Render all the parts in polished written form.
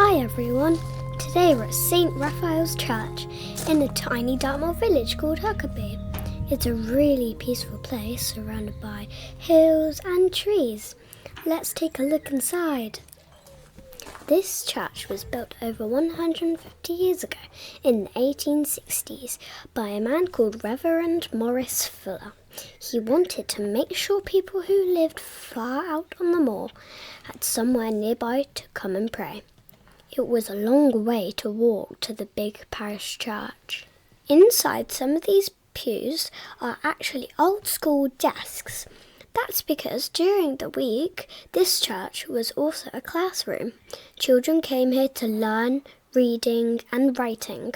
Hi everyone, today we're at St. Raphael's Church in a tiny Dartmoor village called Huccaby. It's a really peaceful place surrounded by hills and trees. Let's take a look inside. This church was built over 150 years ago in the 1860s by a man called Reverend Fuller. He wanted to make sure people who lived far out on the moor had somewhere nearby to come and pray. It was a long way to walk to the big parish church. Inside some of these pews are actually old school desks. That's because during the week, this church was also a classroom. Children came here to learn reading and writing.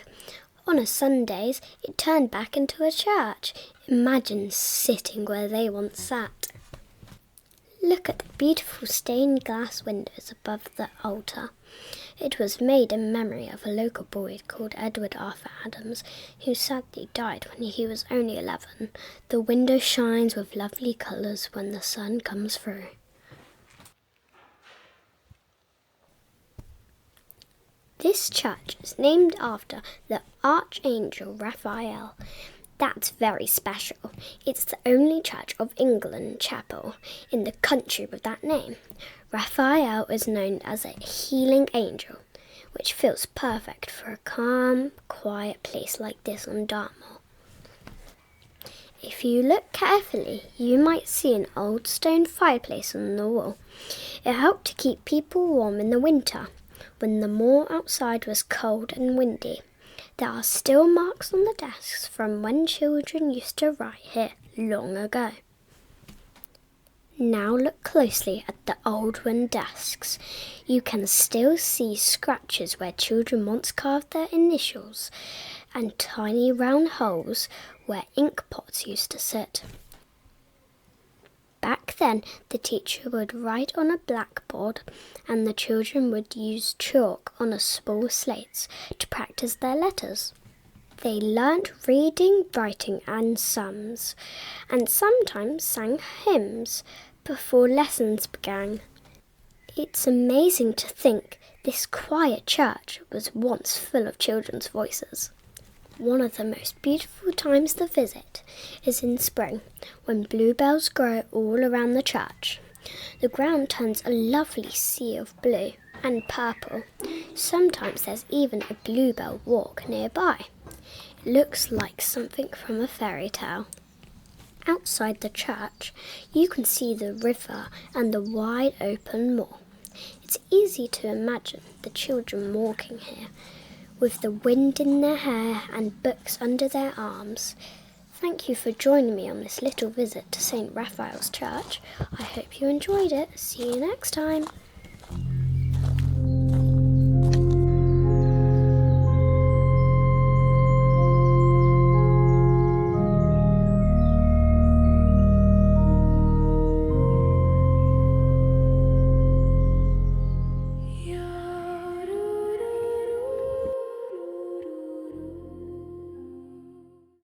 On Sundays, it turned back into a church. Imagine sitting where they once sat. Look at the beautiful stained glass windows above the altar. It was made in memory of a local boy called Edward Arthur Adams, who sadly died when he was only 11. The window shines with lovely colours when the sun comes through. This church is named after the Archangel Raphael. That's very special. It's the only Church of England chapel in the country with that name. Raphael is known as a healing angel, which feels perfect for a calm, quiet place like this on Dartmoor. If you look carefully, you might see an old stone fireplace on the wall. It helped to keep people warm in the winter, when the moor outside was cold and windy. There are still marks on the desks from when children used to write here long ago. Now look closely at the old wooden desks. You can still see scratches where children once carved their initials and tiny round holes where ink pots used to sit. Back then, the teacher would write on a blackboard and the children would use chalk on a small slates to practice their letters. They learnt reading, writing and sums, and sometimes sang hymns before lessons began. It's amazing to think this quiet church was once full of children's voices. One of the most beautiful times to visit is in spring, when bluebells grow all around the church. The ground turns a lovely sea of blue and purple. Sometimes there's even a bluebell walk nearby. It looks like something from a fairy tale. Outside the church, you can see the river and the wide open moor. It's easy to imagine the children walking here, with the wind in their hair and books under their arms. Thank you for joining me on this little visit to St. Raphael's Church. I hope you enjoyed it. See you next time.